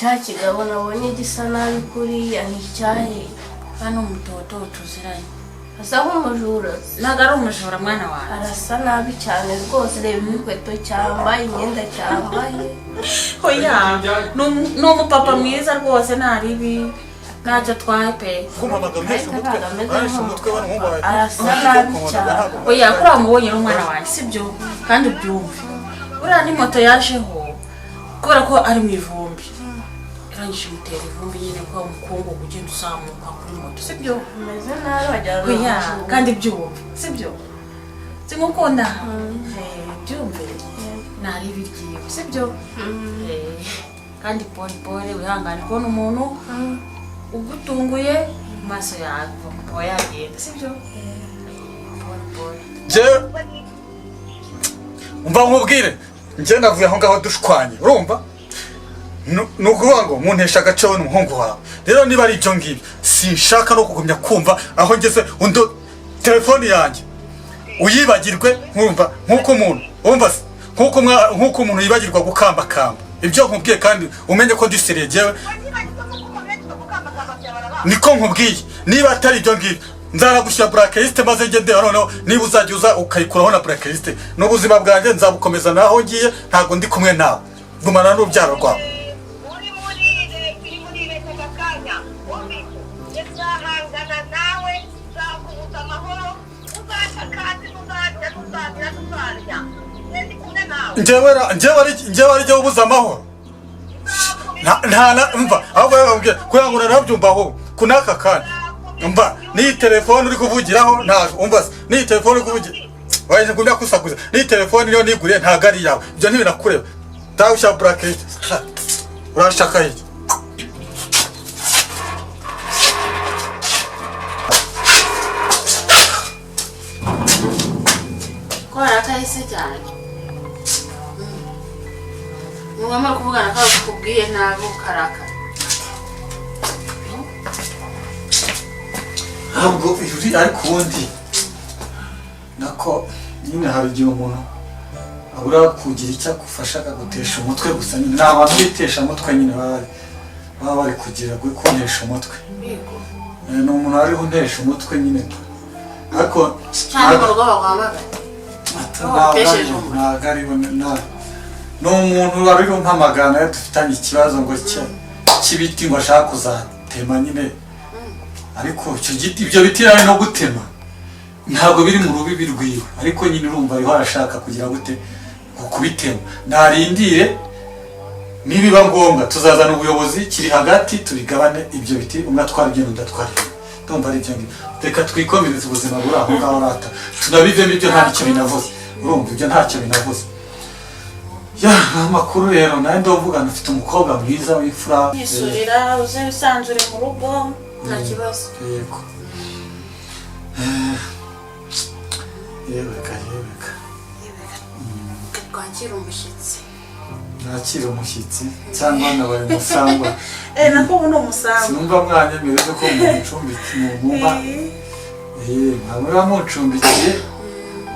cya kigabo nabonye gisa nabi kuriya ni icyahe hano umutoto tuziranye asa nk'umujura ntabwo ari umujura mwana wawe arasa nabi cyane rwose reba ibikweto cyambaye imyenda cyambaye oya ni umupapa mwiza rwose ntaribi ntacyo atwaye pe arasa nabi cyane oya kuriya mubonye n'umwana wanjye sibyo kandi ubyumve uriya ni moto yajeho kubera ko ari mu ivumbi irangije imutera ivumbi nyine ko umukungugu ugenda uzamuka kuri moto sibyo umeze nabi wagira oya kandi byumve sibyo simukunda byumve ntaribi ryiwe sibyo kandi pole wihangane kubona umuntu ugutunguye mu maso yawe akaba yagenda sibyo pole umva nkubwire njye navuye aho ngaho dushwanye urumva ni ukuvuga ngo muntesha agaceho n'umuhungu wawe rero niba ari ibyo ngibyo sinshaka no kugumya kumva aho ngeze undi telefoni yanjye uyibagirwe nkumva nk'uko umuntu wumva se nk'uko umuntu yibagirwa gukambakamba ibyo nkubwiye kandi umenye ko ndiseriye jyewe niko nkubwiye niba atari ibyo ngibyo nzaragushyira blacklist maze ngende noneho niba uzajya uza ukayikuraho na blacklist n'ubuzima bwanjye nzabukomeza naho ngiye ntabwo ndi kumwe nawe gumana n'urubyaro rwawe njyewe ari jya ubuza amahoro mva ahubwo yarambwiye kugira ngo narabyumva aho kunaka kandi mva n'iyi telefone uri kuvugiraho ntabwo umva n'iyi telefone uri kuvugira wajya ngumya kusakuza n'iyi telefone niyo niguriye ntabwo ari yawe ibyo ntibinakureba tawe ushyira bracket urashaka iki ko harakahise cyane mwamara kuvugana ko akubwiye ntabwo karakara ntabwo iri ariko ubundi nako nyine hari igihe umuntu abura kugira icyo agufasha akagutesha umutwe gusa ni abantu bitesha umutwe nyine baba bari kugira kuntesha umutwe ni umuntu ari kuntesha umutwe nyine ariko cyane mu rugo bagwamagana ntabwo ari ni umuntu wari umpamagana dufitanye ikibazo ngo cy'ibiti ngo ashaka kuzatema nyine ariko icyo giti ibyo biti ari no gutema ntabwo biri mu rubibi rwiwe ariko nyine urumva ariho arashaka kugira gute kubitema ntarindire nibiba ngombwa tuzazana ubuyobozi kiri hagati tubigabane ibyo biti umwe atwara ibyo udatwara ndumva ari ibyo ngibyo reka twikomereze ubuzima buri aho ngaho rata tunabivemo ibyo ntacyo binavuze urumva ibyo ntacyo binavuze amakuru rero nawe ndavugana ufite umukobwa mwiza w'imfura yisurira uze wisanzure mu rugo nta kibazo yego yebeka twakira umushyitsi nakira umushyitsi cyangwa nabaye umusangwa nako ubu ni umusangwa sinumva mwanyemereze ko mucumbikiye mumba mwaba mucumbikiye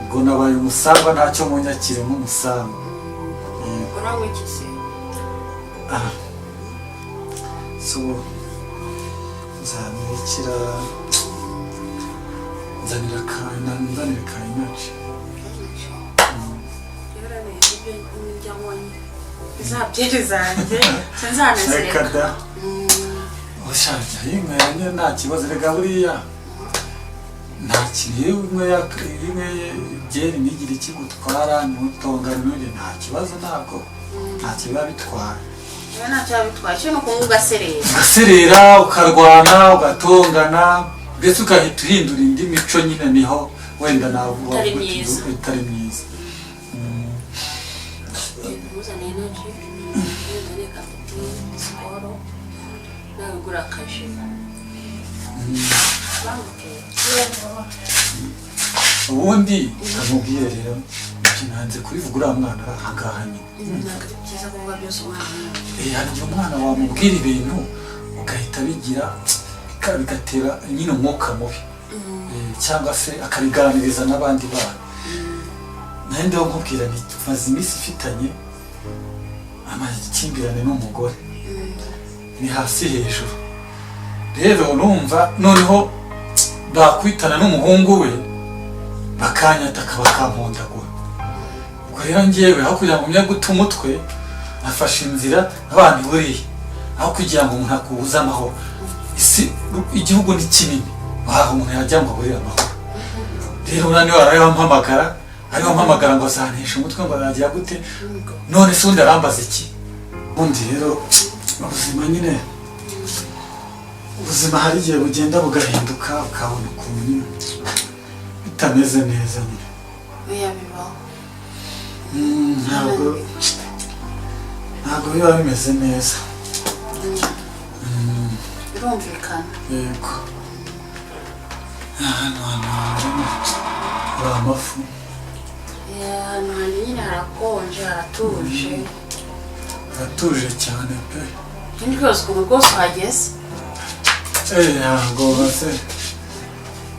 ubwo nabaye umusangwa ntacyo munyakire nk'umusangwa uranywa iki se so nzanira nzanira kayinaci izabyeri zanjye sinzanezereka ushaje yinyweye nta kibazo rega buriya nta kintu yewe inyweye byeri nigire ikigutwara ntutongane n'undi nta kibazo ntabwo ntacyo biba bitwara ntacyo biba bitwaye cyo ni ukunywa ugaserera ukarwana ugatongana mbese ugahita uhindura indi mico nyine niho wenda navuga itari myiza ntuzane energy ntuzane kapiti siporo nawe ugura akaji ubundi nkamubwire rero nanze kubivuga uriya mwana ari ahangaha nyine ntabwo ari byiza kuvuga byose umwana hari igihe umwana wamubwira ibintu ugahita bigira bigatera nyine umwuka mubi cyangwa se akabiganiriza n'abandi bana nawe ndiho nkubwira nti tumaze iminsi ifitanye amakimbirane n'umugore ni hasi hejuru. Rero numva noneho bakwitana n'umuhungu we bakanyataka bakampondagura. Ubwo rero njyewe aho kugira ngo mye guta umutwe nafashe inzira abandi buriye aho kugira ngo umuntu akubuze amahoro. Igihugu ni kinini waho umuntu yajya ngo aburire amahoro. Rero nani warayampamagara ariho mpamagara ngo azanisha umutwe ngo aragira gute none se undi arambaza iki. Undi rero ubuzima nyine ubuzima hari igihe bugenda bugahinduka ukabona ukuntu bitameze neza nyine. Oya bibaho. Ntabwo biba bimeze neza. Birumvikana. Yego. Hano hari amafu. Hano nyine harakonje haratuje. Haratuje cyane pe. Ikindi cyose ukuntu rwose uhageze. Ntabwo base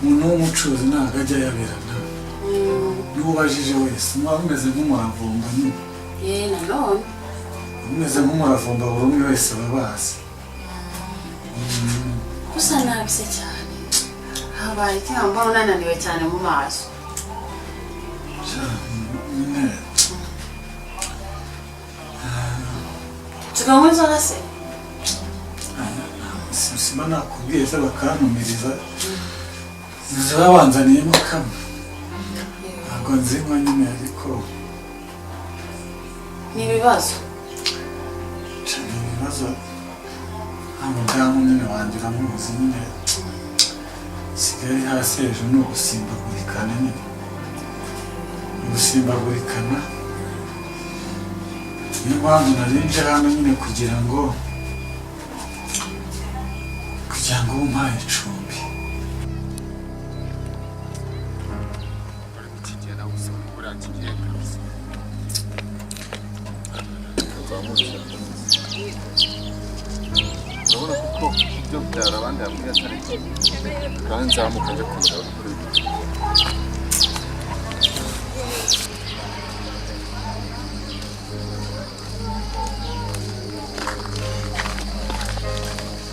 umuntu w'umucuruzi ntabwo ajya yaberana. N'uwo ubajije wese muba bimeze nk'umuravumba nyine. Nanone. Bimeze nk'umuravumba buri umwe wese ababazi. Usa nabi se cyane. Habaye cyangwa unananiwe cyane mu maso. Nyine. Tuganywe inzoga se? Sima nakubwiye se bakantumiriza. Inzu babanzaniyemo kamwe. Ntabwo nzinywa nyine ariko. Ni ibibazo? Ni ibibazo. Umudamu nyine wanjye uramuzi nyine. Sigaye hasi hejuru ni ugusimbagurikana nyine. Ugusimbagurikana. Niyo mpamvu narinje hano nyine kugira ngo umpaye icumbi. urabona kuko ibyo byara abandi hamwe atari kandi nzamuka njya kumureba kuri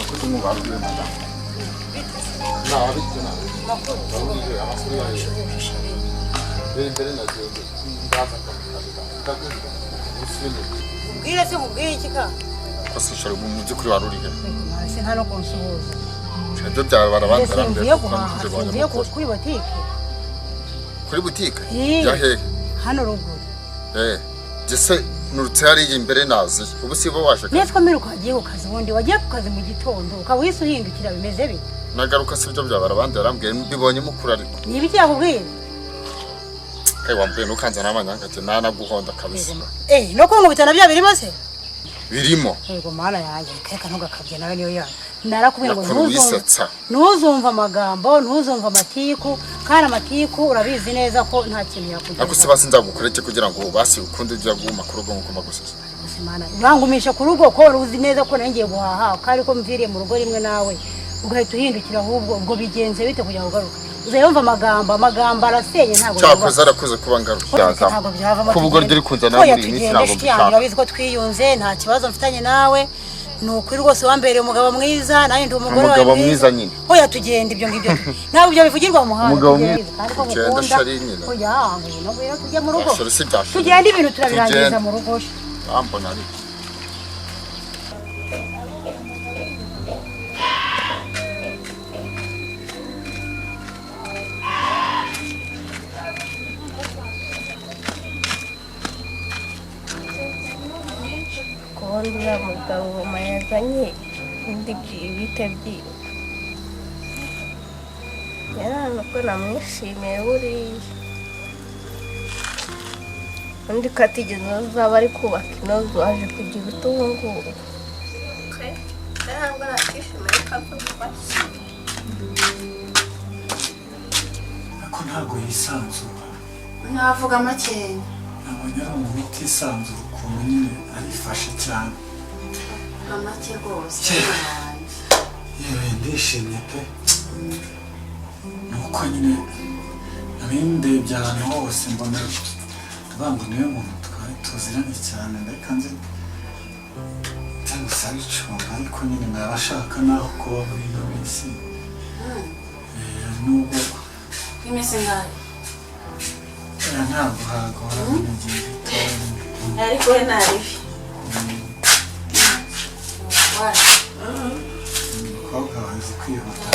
ako tumubabwiye madamu nabitse nabitse amasuri yaje imbere nagiye ndaza ndaguza usubire ubwire se mubwire iki ka kwasishara mu byukuri waruriye se hano konsuhuza ibyo byaba barabanza yo kuri botike kuri butike ya hehe hano ruguru gese nurutse hari imbere nazi ubu sibo waje netwa miruka hagiye ku kazi ubundi wagiye ku kazi mu gitondo ukawise uhindukira bimeze bite nagaruka se ibyo byaba barabandi yarambwiye mbibonye mukuru ariko ni ibiki yakubwiye wambwiye nukanza n'amanyanga ati nanaguhonda kabisa no kungu bitana bya birimo se birimo yego mana yaje keka ntugakabye nawe niyo yaje narakubwiye ngo ntuzumva amagambo ntuzumva amatiku kandi amatiku urabizi neza ko nta kintu yakugeza ako se basi nzagukoreke kugira ngo basi ukunde ujya guma ku rugo nkuko magusese Mana urangumisha ku rugo ko uzi neza ko nangiye guhaha kandi ko mviriye mu rugo rimwe nawe ugahita uhindukira ahubwo ubwo bigenze bite kugira ngo ugaruke uzayumva amagambo arasenye ntago cyakoze arakuze kuba ngaruka kuvuga ryo rikunza nawe muri minsi ntago bishaka urabizi ko twiyunze nta kibazo mfitanye nawe nukuri rwose wambereye umugabo mwiza nawe ndi umugore wawe umugabo mwiza nyine hoya tugenda ibyo ngibyo ntabwo ibyo bivugirwa mu muhanda umugabo mwiza hoya no bwira tujye mu rugo tugenda ibintu turabirangiza mu rugo ambona ari uriya mugabo mayazanye ibite byiwe yarana ko namwishimiye buriya undi ko atigeze azaba ari kubaka inozu aje kugira utunguru ntabwo nakishimiye ko avuga ariko ntabwo yisanzura navuga makeya nabonye ari umuntu utisanzura ukuntu nyine arifashe cyane amake rwose yewe ndishimye pe nuko nyine nabindebye ahantu hose mbona ngo niwe muntu twari tuziranye cyane ndeka nzi gusa bicunga ariko nyine nabashaka naho kuba muri iyo minsi nubwo iminsi ngahe ntabwo hagora igihe gitoya ariko we naribi umukobwa wazi kwihuta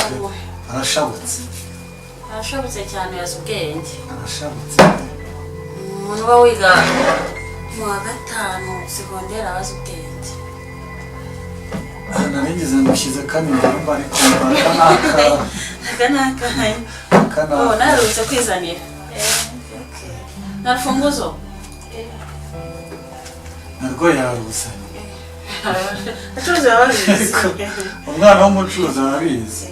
arashabutse cyane yazi ubwenge arashabutse umuntu uba wiga mu wa gatanu segonderi abazi ubwenge narigeze mushyize kaminuza ariko aka narutse kwizanira nta rufunguzo narwo yaruzanye acuruzi baba babizi umwana w'umucuruzi arabizi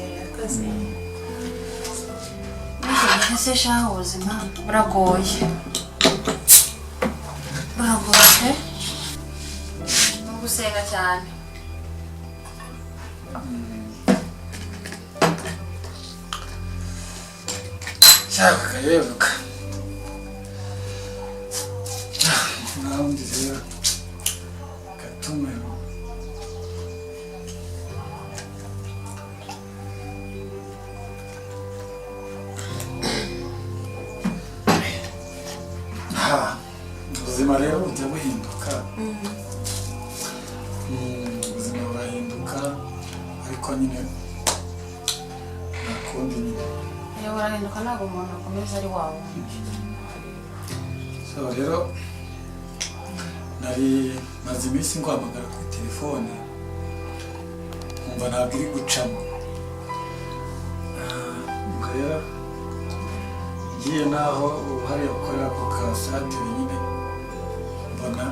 ese shaho ubuzima buragoye no gusenga cyane cyangwa akayebuka nawundi rero gatume ubuzima rero bujya buhinduka ubuzima burahinduka ariko nyine nta kundi nyine iyo burahinduka ntabwo umuntu akomeza ari wawe so rero nari maze iminsi nguhamagara kuri telefone nkumva ntabwo iri gucamo rero ngiye naho hariya gukorera ku kasantere nyine mbona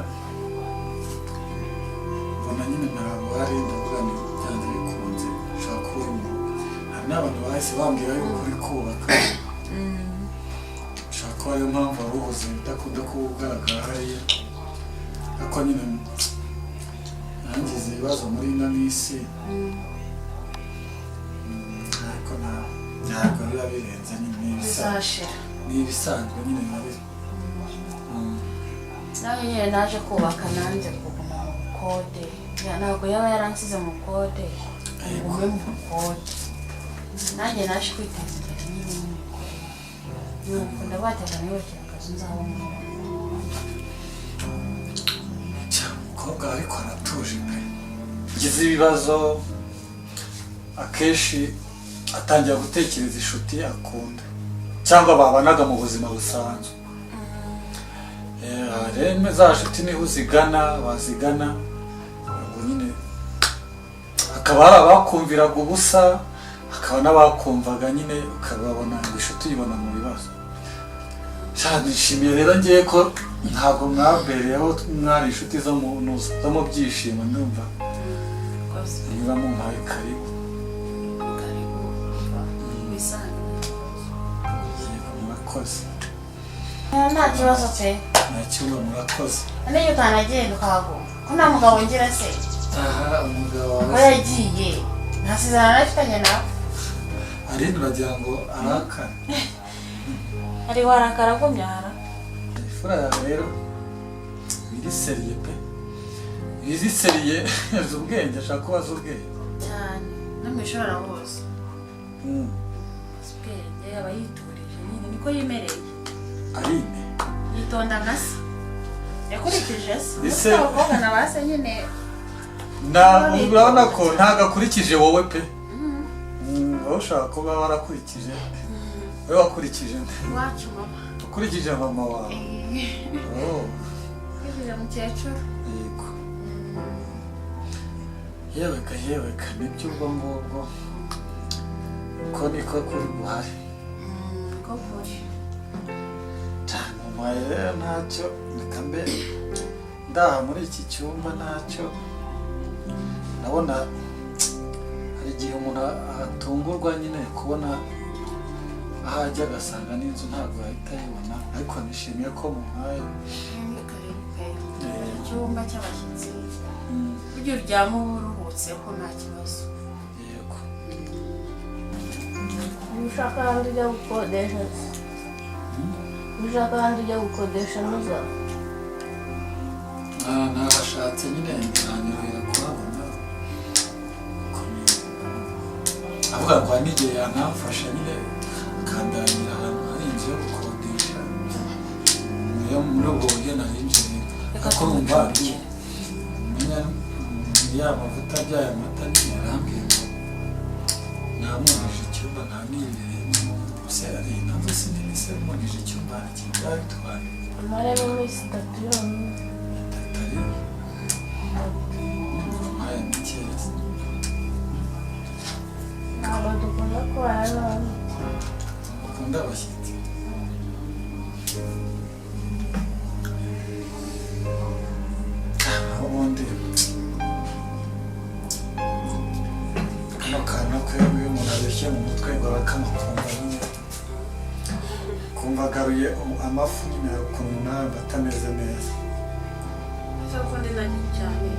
nyine ntabwo hari ndavuga ni byanze bikunze ushobora kuba uri mu rugo hari n'abantu bahise bambwira yuko uri kubaka ushobora kuba ariyo mpamvu wari uhuze udakunda kuba ugaragara hariya ariko nyine nangize ibibazo muri ino minsi ariko ntabwo biba birenze n'ibisanzwe nyine biba biri nawe nyine naje kubaka nanjye kuguma mu bukode ntabwo yaba yaransize mu bukode ngume mu bukode nanjye naje kwiteza imbere nyine mu bukode nuko ndabatega niyubakira akazi nzabamo umukobwa ariko aratuje pe ngize ibibazo akenshi atangira gutekereza inshuti akunda cyangwa babanaga mu buzima busanzwe rero za nshuti niho bazigana ubwo nyine hakaba hari abakumviraga ubusa hakaba n'abakumvaga nyine ukababona ngo inshuti uyibona mu bibazo nishimiye rero ngiye ko ntabwo mwabereyeho mwari inshuti zo mu byishimo ndumva niba mumpaye karibu murakoze nta kibazo pe nta kibazo murakoze niyo utanagenda ukahaguma ko nta mugabo ngira se umugabo ko wawe yagiye ntasezerano afitanye nawe arindi uragira ngo arakare ari warakara kumyara imfura yawe rero biriseriye pe biriseriye azi ubwenge ashaka kuba azi ubwenge cyane no mu ishuri arabuzi azi ubwenge aba yiturije nyine niko yimereye arine yitonda nka se yakurikije se Ese abakobwa na base nyine urabona ko ntabwo akurikije wowe pe wowe ushaka kuba warakurikije wowe wakurikije iwacu mama ukurikije mama wawe ukurikije mukecuru yego yeweka nibyo ubwo ngubwo uko niko kuri buhari ko kuri mama rero ntacyo reka mbe ndaha muri iki cyumba ntacyo ndabona hari igihe umuntu atungurwa nyine kubona aho ajya agasanga n'inzu ntabwo yahita ayibona ariko nishimiye ko mumpaye icyumba cy'abashyitsi burya uryama uba uruhutse ko nta kibazo yego ushaka ahandi ujya gukodesha ushaka ahandi ujya gukodesha ntuza ntabashatse nyine ntanyorohera kuhabona avuga ngo n'igihe yanamfasha nyine akandangira ahantu hari inzu yo gukodesha muri ubwo buryo narinjiye ariko numva menya ya mavuta by'aya mata nyine yarambwiye ngo namwumvise icyumba ntaniyereyemo gusa yari nazo sinini se mwumvise icyumba ntakintu byabitwaye amarebe iminsi 3 yonyine atari aya mikeya ntabwo dukunda kubana n'abantu bakunda abashyitsi aho ubundi kano kantu kwebwe iyo umuntu abeshye mu mutwe ngo arakamukumva nyine kumva agaruye amafu nyine hari ukuntu nawe atameze neza ese kuko ndi nagi cyane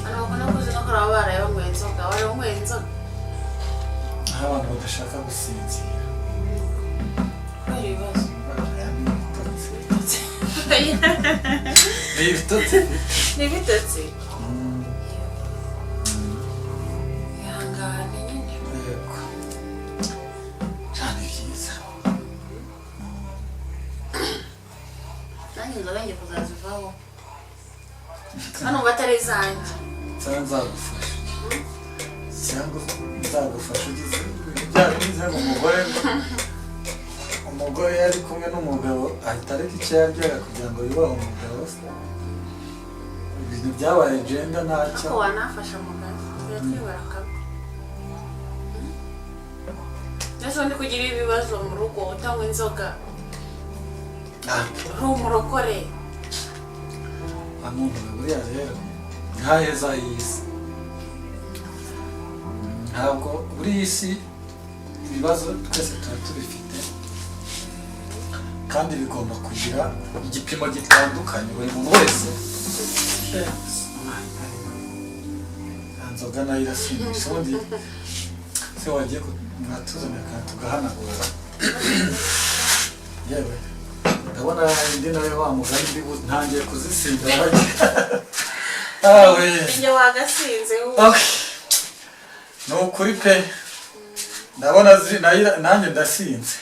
ariko nakoze no kuraba baraye banyweye inzoga wari wanyweye inzoga aho abantu badashaka gusinzira kubera ibibazo ni ibitotsi ni ibitotsi ihangane nyine yego cyane byiza nanjye inzoga ngiye kuzazivaho hano ubu atari izanjye cyangwa nzagufasha cyangwa nzagufasha ugize bya byiza ngo umugore yari kumwe n'umugabo ahita areka icyo yaryaga kugira ngo yubahe umugabo ibintu byabaye genda ntacyo ariko wanafasha mugari biratwibara akabi ndetse undi kugira ibibazo mu rugo utanywa inzoga uri umurokore amuntu buriya rero ntaheza y'isi ntabwo buri isi ibibazo twese tuba tubifite kandi bigomba kugira igipimo gitandukanye buri muntu wese nzoga nayo irasindisha ubundi se wagiye mwatuzanira akantu tugahanagura yewe ndabona indi nawe wa mugani ntangiye kuzisinda awe njye wagasinze ni ukuri pe ndabona nanjye ndasinze